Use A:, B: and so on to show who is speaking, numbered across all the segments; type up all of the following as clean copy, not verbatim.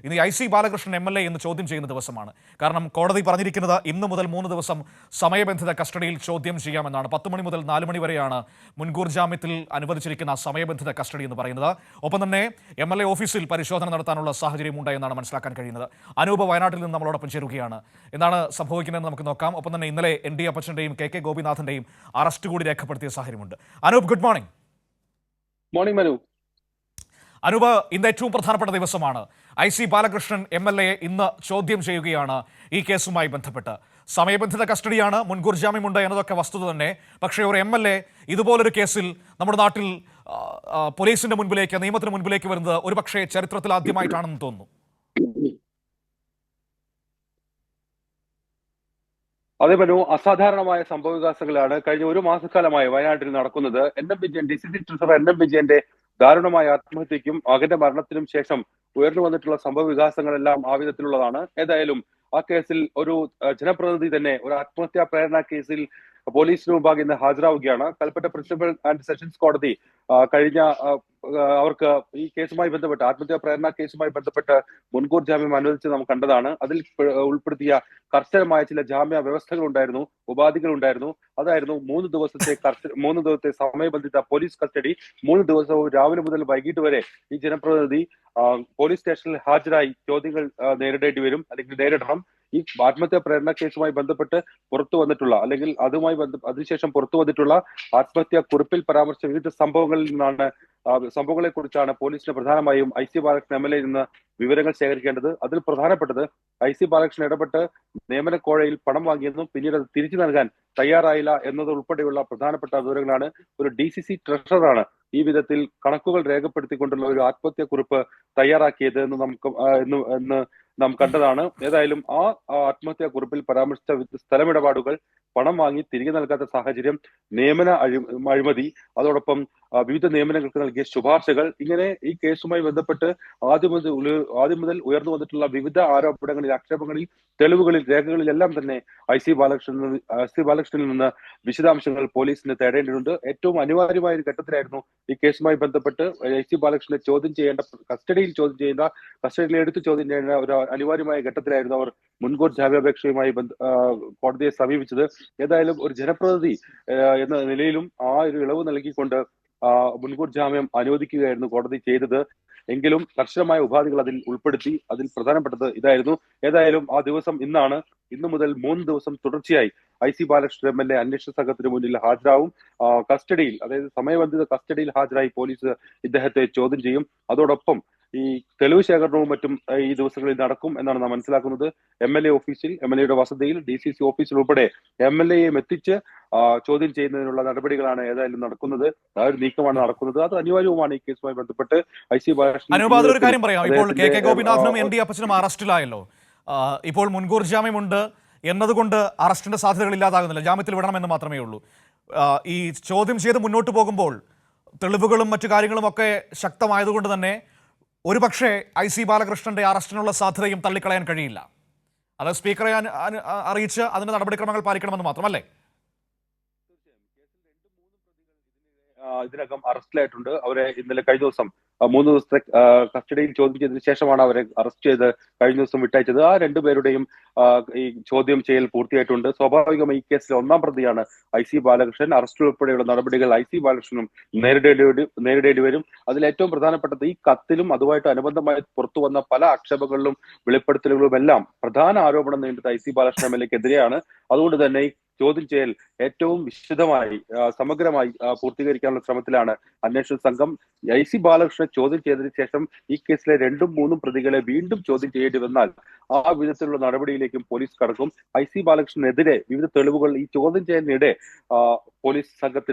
A: ഇനി IC Balakrishnan MLA എന്ന് ചോദ്യം ചെയ്യുന്ന ദിവസമാണ്. കാരണം കോടതി പറഞ്ഞിരിക്കുന്നത് ഇന്ന് മുതൽ 3 ദിവസം സമയബന്ധിത കസ്റ്റഡിയിൽ ചോദ്യം ചെയ്യാമെന്നാണ്. 10 മണി മുതൽ 4 മണി വരെയാണ് മുൻകൂർ ജാമ്യത്തിൽ അനുവദിച്ചിരിക്കുന്ന സമയബന്ധിത കസ്റ്റഡി എന്ന് പറയുന്നത്. ഒപ്പം തന്നെ MLA ഓഫീസിൽ പരിശോധന നടത്താനുള്ള സാഹചര്യം ഉണ്ടായെന്നാണ് മനസ്സിലാക്കാൻ കഴിയുന്നത്. അനൂപ് വയനാട്ടിൽ നിന്ന് നമ്മളോടൊപ്പം ചേരുകയാണ്. എന്താണ് സംഭവിക്കുന്നതെന്ന് നമുക്ക് നോക്കാം. ഒപ്പം തന്നെ ഇന്നലെ ND അപ്പച്ചൻ്റെയും KK ഗോപിനാഥിൻ്റെയും അറസ്റ്റ് കൂടി രേഖപ്പെടുത്തിയ സാഹചര്യമുണ്ട്. Anoop, good morning.
B: Morning Manu.
A: Anoop, ഇന്ന് ഏറ്റവും പ്രധാനപ്പെട്ട ദിവസമാണ്. IC ബാലകൃഷ്ണൻ MLA ഇന്ന് ചോദ്യം ചെയ്യുകയാണ് ഈ കേസുമായി ബന്ധപ്പെട്ട്. സമയബന്ധിത കസ്റ്റഡിയാണ്, മുൻകൂർ ജാമ്യമുണ്ട് എന്നതൊക്കെ വസ്തുത തന്നെ. പക്ഷേ ഒരു MLA ഇതുപോലൊരു കേസിൽ നമ്മുടെ നാട്ടിൽ പോലീസിന്റെ മുൻപിലേക്ക്, നിയമത്തിന് മുൻപിലേക്ക് വരുന്നത് ഒരുപക്ഷെ ചരിത്രത്തിൽ ആദ്യമായിട്ടാണെന്ന് തോന്നുന്നു.
B: അതേ മനു, അസാധാരണമായ സംഭവ വികാസങ്ങളാണ് കഴിഞ്ഞ ഒരു മാസക്കാലമായി വയനാട്ടിൽ നടക്കുന്നത്. NM Vijayan, DCC treasurer NM വിജയന്റെ ദാരുണമായ ആത്മഹത്യക്കും മകന്റെ മരണത്തിനും ശേഷം ഉയർന്നു വന്നിട്ടുള്ള സംഭവ വികാസങ്ങളെല്ലാം ആ വിധത്തിലുള്ളതാണ്. ഏതായാലും ആ കേസിൽ ഒരു ജനപ്രതിനിധി തന്നെ ഒരു ആത്മഹത്യാ പ്രേരണ കേസിൽ പോലീസിന് മുമ്പാകെ ഇന്ന് ഹാജരാവുകയാണ്. കൽപ്പറ്റ പ്രിൻസിപ്പൽ ആൻഡ് സെഷൻസ് കോടതി കഴിഞ്ഞ അവർക്ക് ഈ കേസുമായി ബന്ധപ്പെട്ട്, ആത്മഹത്യാ പ്രേരണ കേസുമായി ബന്ധപ്പെട്ട് മുൻകൂർ ജാമ്യം അനുവദിച്ച് നാം കണ്ടതാണ്. അതിൽ ഉൾപ്പെടുത്തിയ കർശനമായ ചില ജാമ്യ വ്യവസ്ഥകൾ ഉണ്ടായിരുന്നു, ഉപാധികൾ ഉണ്ടായിരുന്നു. അതായിരുന്നു 3 ദിവസത്തെ സമയബന്ധിത പോലീസ് കസ്റ്റഡി. 3 ദിവസവും രാവിലെ മുതൽ വൈകിട്ട് വരെ ഈ ജനപ്രതിനിധി പോലീസ് സ്റ്റേഷനിൽ ഹാജരായി ചോദ്യങ്ങൾ നേരിടേണ്ടി വരും, അല്ലെങ്കിൽ നേരിടണം. ഈ ആത്മഹത്യാ പ്രേരണ കേസുമായി ബന്ധപ്പെട്ട് പുറത്തു വന്നിട്ടുള്ള, അല്ലെങ്കിൽ അതിനുശേഷം പുറത്തു വന്നിട്ടുള്ള ആത്മഹത്യാ കുറിപ്പിൽ പരാമർശിച്ച വിവിധ സംഭവങ്ങളെ കുറിച്ചാണ് പോലീസിന് പ്രധാനമായും IC ബാലകൃഷ്ണൻ MLA നിന്ന് വിവരങ്ങൾ ശേഖരിക്കേണ്ടത്. അതിൽ പ്രധാനപ്പെട്ടത് IC ബാലകൃഷ്ണൻ ഇടപെട്ട് നിയമന കോഴയിൽ പണം വാങ്ങിയെന്നും പിന്നീട് അത് തിരിച്ചു നൽകാൻ തയ്യാറായില്ല എന്നത് ഉൾപ്പെടെയുള്ള പ്രധാനപ്പെട്ട വിവരങ്ങളാണ്. ഒരു DCC ട്രഷററാണ് ഈ വിധത്തിൽ കണക്കുകൾ രേഖപ്പെടുത്തിക്കൊണ്ടുള്ള ഒരു ആത്മഹത്യാ കുറിപ്പ് തയ്യാറാക്കിയത് എന്ന് നാം കണ്ടതാണ്. ഏതായാലും ആ ആത്മഹത്യാ കുറിപ്പിൽ പരാമർശിച്ച സ്ഥലമിടപാടുകൾ, പണം വാങ്ങി തിരികെ നൽകാത്ത സാഹചര്യം, നിയമന അഴിമതി, അതോടൊപ്പം വിവിധ നിയമനങ്ങൾക്ക് നൽകിയ ശുപാർശകൾ, ഇങ്ങനെ ഈ കേസുമായി ബന്ധപ്പെട്ട് ആദ്യം മുതൽ ഉയർന്നു വന്നിട്ടുള്ള വിവിധ ആരോപണങ്ങളിൽ, ആക്ഷേപങ്ങളിൽ, തെളിവുകളിൽ, രേഖകളിലെല്ലാം തന്നെ IC ബാലകൃഷ്ണനിൽ നിന്ന് വിശദാംശങ്ങൾ പോലീസിന് തേടേണ്ടതുണ്ട്. ഏറ്റവും അനിവാര്യമായ ഒരു ഘട്ടത്തിലായിരുന്നു ഈ കേസുമായി ബന്ധപ്പെട്ട് IC ബാലകൃഷ്ണനെ കസ്റ്റഡിയിൽ എടുത്ത് ചോദ്യം ചെയ്യേണ്ട ഒരു അനിവാര്യമായ ഘട്ടത്തിലായിരുന്നു അവർ മുൻകൂർ ജാമ്യാപേക്ഷയുമായി കോടതിയെ സമീപിച്ചത്. ഏതായാലും ഒരു ജനപ്രതിനിധി എന്ന നിലയിലും ആ ഒരു ഇളവ് നൽകിക്കൊണ്ട് മുൻകൂർ ജാമ്യം അനുവദിക്കുകയായിരുന്നു കോടതി ചെയ്തത്. എങ്കിലും കർശനമായ ഉപാധികൾ അതിൽ ഉൾപ്പെടുത്തി. അതിൽ പ്രധാനപ്പെട്ടത് ഇതായിരുന്നു. ഏതായാലും ആ ദിവസം ഇന്നാണ്. ഇന്നു മുതൽ 3 ദിവസം തുടർച്ചയായി IC ബാലകൃഷ്ണൻ MLA അന്വേഷണ സംഘത്തിന് മുന്നിൽ ഹാജരാവും. കസ്റ്റഡിയിൽ, അതായത് സമയബന്ധിത കസ്റ്റഡിയിൽ ഹാജരായി പോലീസ് ഇദ്ദേഹത്തെ ചോദ്യം ചെയ്യും. അതോടൊപ്പം ഈ തെളിവ് ശേഖരണവും മറ്റും ഈ ദിവസങ്ങളിൽ നടക്കും എന്നാണ് നാം മനസ്സിലാക്കുന്നത്. MLA ഓഫീസിൽ, MLAയുടെ വസതിയിൽ, DCC ഓഫീസിൽ ഉൾപ്പെടെ MLAയെയും എത്തിച്ച് ചോദ്യം ചെയ്യുന്നതിനുള്ള നടപടികളാണ് ഏതായാലും നടക്കുന്നത്. ആ ഒരു നീക്കമാണ് നടക്കുന്നത്. അത് അനിവാര്യവുമാണ് ഈ കേസുമായി ബന്ധപ്പെട്ട്. IC ബാലകൃഷ്ണൻ
A: ഒരു കാര്യം പറയാം. ഇപ്പോൾ KK ഗോപിനാഥനും ND അപ്പച്ചനും അറസ്റ്റിലായല്ലോ. ഇപ്പോൾ മുൻകൂർ ജാമ്യമുണ്ട് എന്നതുകൊണ്ട് അറസ്റ്റിന്റെ സാധ്യതകൾ ഇല്ലാതാകുന്നില്ല, ജാമ്യത്തിൽ വിടണമെന്ന് മാത്രമേ ഉള്ളൂ. ഈ ചോദ്യം ചെയ്ത് മുന്നോട്ട് പോകുമ്പോൾ തെളിവുകളും മറ്റു കാര്യങ്ങളും ഒക്കെ ശക്തമായതുകൊണ്ട് തന്നെ ഒരുപക്ഷെ IC ബാലകൃഷ്ണന്റെ അറസ്റ്റിനുള്ള സാധ്യതയും തള്ളിക്കളയാൻ കഴിയില്ല. അത് സ്പീക്കറെ അറിയിച്ച് അതിന്റെ നടപടിക്രമങ്ങൾ പാലിക്കണമെന്ന് മാത്രമല്ലേ?
B: ഇതിനകം അറസ്റ്റിലായിട്ടുണ്ട്. അവരെ ഇന്നലെ കഴിഞ്ഞ ദിവസം 3 ദിവസത്തെ കസ്റ്റഡിയിൽ ചോദ്യം ചെയ്തതിനു ശേഷമാണ് അവരെ അറസ്റ്റ് ചെയ്ത് കഴിഞ്ഞ ദിവസം വിട്ടയച്ചത്. ആ രണ്ടുപേരുടെയും ഈ ചോദ്യം ചെയ്യൽ പൂർത്തിയായിട്ടുണ്ട്. സ്വാഭാവികമായി ഈ കേസിലെ 1-ാം പ്രതിയാണ് IC ബാലകൃഷ്ണൻ. അറസ്റ്റ് ഉൾപ്പെടെയുള്ള നടപടികൾ IC ബാലകൃഷ്ണനും നേരിടേണ്ടി വരും. അതിൽ ഏറ്റവും പ്രധാനപ്പെട്ടത് ഈ കത്തിലും അതുമായിട്ട് അനുബന്ധമായി പുറത്തു വന്ന പല ആക്ഷേപങ്ങളിലും വെളിപ്പെടുത്തലുകളും എല്ലാം പ്രധാന ആരോപണം നേരിട്ടത് IC ബാലകൃഷ്ണൻ MLAക്കെതിരെയാണ്. അതുകൊണ്ട് തന്നെ ചോദ്യം ചെയ്യൽ ഏറ്റവും വിശദമായി, സമഗ്രമായി പൂർത്തീകരിക്കാനുള്ള ശ്രമത്തിലാണ് അന്വേഷണ സംഘം. IC ബാലകൃഷ്ണനെ ചോദ്യം ചെയ്തതിനു ശേഷം ഈ കേസിലെ 2ഉം 3ഉം പ്രതികളെ വീണ്ടും ചോദ്യം ചെയ്യേണ്ടി വന്നാൽ ആ വിധത്തിലുള്ള നടപടിയിലേക്കും പോലീസ് കടക്കും. IC ബാലകൃഷ്ണനെതിരെ വിവിധ തെളിവുകൾ ഈ ചോദ്യം ചെയ്യലിനിടെ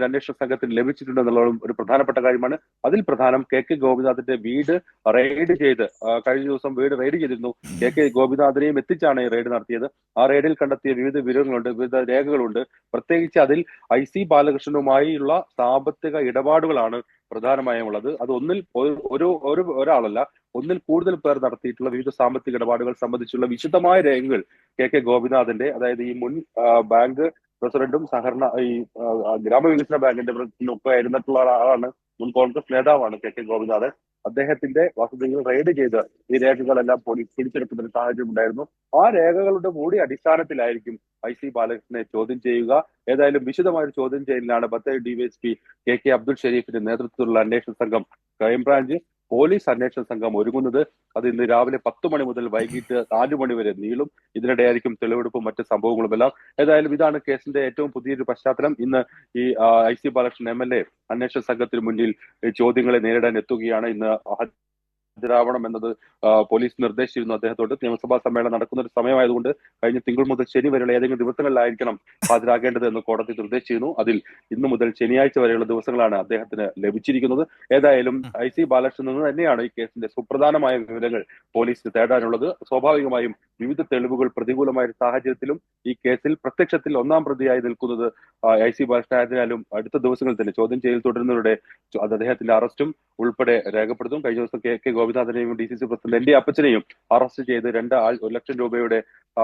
B: അന്വേഷണ സംഘത്തിന് ലഭിച്ചിട്ടുണ്ടെന്നുള്ളതും ഒരു പ്രധാനപ്പെട്ട കാര്യമാണ്. അതിൽ പ്രധാനം KK ഗോപിനാഥിന്റെ വീട് റെയ്ഡ് ചെയ്ത്, കഴിഞ്ഞ ദിവസം വീട് റെയ്ഡ് ചെയ്തിരുന്നു. KK ഗോപിനാഥിനെയും എത്തിച്ചാണ് ഈ റെയ്ഡ് നടത്തിയത്. ആ റെയ്ഡിൽ കണ്ടെത്തിയ വിവിധ വിവരങ്ങളുണ്ട്, വിവിധ രേഖകളുണ്ട്. പ്രത്യേകിച്ച് അതിൽ IC ബാലകൃഷ്ണനുമായുള്ള സാമ്പത്തിക ഇടപാടുകളാണ് പ്രധാനമായും ഉള്ളത്. അത് ഒരാളല്ല, ഒന്നിൽ കൂടുതൽ പേർ നടത്തിയിട്ടുള്ള വിവിധ സാമ്പത്തിക ഇടപാടുകൾ സംബന്ധിച്ചുള്ള വിശദമായ രേഖകൾ KK ഗോപിനാഥിന്റെ, അതായത് ഈ മുൻ ബാങ്ക് പ്രസിഡന്റും ഈ ഗ്രാമവികസന ബാങ്കിന്റെ പ്രസിഡന്റും ഒക്കെ ആയിരുന്നിട്ടുള്ള ആളാണ് മുൻ കോൺഗ്രസ് നേതാവാണ് കെ ഗോപിനാഥൻ. അദ്ദേഹത്തിന്റെ വസതികൾ റെയ്ഡ് ചെയ്ത് ഈ രേഖകളെല്ലാം പോലീസ് പിടിച്ചെടുക്കുന്ന ഒരു സാഹചര്യം ഉണ്ടായിരുന്നു. ആ രേഖകളുടെ കൂടി അടിസ്ഥാനത്തിലായിരിക്കും IC ബാലകൃഷ്ണനെ ചോദ്യം ചെയ്യുക. ഏതായാലും വിശദമായ ഒരു ചോദ്യം ചെയ്യലിനാണ് ബത്തേരി ഡിവൈഎസ്പി കെ അബ്ദുൾ ഷരീഫിന്റെ നേതൃത്വത്തിലുള്ള അന്വേഷണ സംഘം, ക്രൈംബ്രാഞ്ച് പോലീസ് അന്വേഷണ സംഘം ഒരുങ്ങുന്നത്. അത് ഇന്ന് രാവിലെ 10 മണി മുതൽ വൈകിട്ട് 4 മണി വരെ നീളും. ഇതിനിടെയായിരിക്കും തെളിവെടുപ്പും മറ്റ് സംഭവങ്ങളുമെല്ലാം. ഏതായാലും ഇതാണ് കേസിന്റെ ഏറ്റവും പുതിയൊരു പശ്ചാത്തലം. ഇന്ന് ഈ IC ബാലകൃഷ്ണൻ MLA അന്വേഷണ സംഘത്തിന് മുന്നിൽ ചോദ്യങ്ങളെ നേരിടാൻ എത്തുകയാണ്. ഇന്ന് ഹാജരാവണം എന്നത് പോലീസ് നിർദ്ദേശിച്ചിരുന്നു അദ്ദേഹത്തോട്. നിയമസഭാ സമ്മേളനം നടക്കുന്ന ഒരു സമയമായതുകൊണ്ട് കഴിഞ്ഞ തിങ്കൾ മുതൽ ശനി വരെയുള്ള ഏതെങ്കിലും ദിവസങ്ങളിലായിരിക്കണം ഹാജരാകേണ്ടത് എന്ന് കോടതി നിർദ്ദേശിച്ചിരുന്നു. അതിൽ ഇന്നു മുതൽ ശനിയാഴ്ച വരെയുള്ള ദിവസങ്ങളാണ് അദ്ദേഹത്തിന് ലഭിച്ചിരിക്കുന്നത്. ഏതായാലും IC ബാലകൃഷ്ണൻ നിന്ന് തന്നെയാണ് ഈ കേസിന്റെ സുപ്രധാനമായ വിവരങ്ങൾ പോലീസിന് തേടാനുള്ളത്. സ്വാഭാവികമായും വിവിധ തെളിവുകൾ പ്രതികൂലമായ ഒരു സാഹചര്യത്തിലും ഈ കേസിൽ പ്രത്യക്ഷത്തിൽ ഒന്നാം പ്രതിയായി നിൽക്കുന്നത് IC ബാലകൃഷ്ണൻ ആയതിനാലും അടുത്ത ദിവസങ്ങളിൽ തന്നെ ചോദ്യം ചെയ്യൽ തുടരുന്നവരുടെ അദ്ദേഹത്തിന്റെ അറസ്റ്റും ഉൾപ്പെടെ രേഖപ്പെടുത്തും. കഴിഞ്ഞ ദിവസം കെ ഗോപിനാഥനെയും DCC പ്രസിഡന്റ് ND അപ്പച്ചനെയും അറസ്റ്റ് ചെയ്ത് 1 ലക്ഷം രൂപയുടെ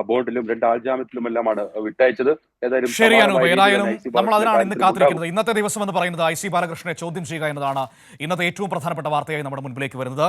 B: ബോണ്ടിലും 2 ആൾജാമ്യത്തിലുമെല്ലാമാണ് വിട്ടയച്ചത്. ഏതായാലും
A: ശരി അനൂപ്, ഏതായാലും നമ്മൾ അതിനാണ് ഇന്ന് കാത്തിരിക്കുന്നത്. ഇന്നത്തെ ദിവസം എന്ന് പറയുന്നത് IC ബാലകൃഷ്ണനെ ചോദ്യം ചെയ്യുക എന്നതാണ് ഇന്നത്തെ ഏറ്റവും പ്രധാനപ്പെട്ട വാർത്തയായി നമ്മുടെ മുൻപിലേക്ക് വരുന്നത്.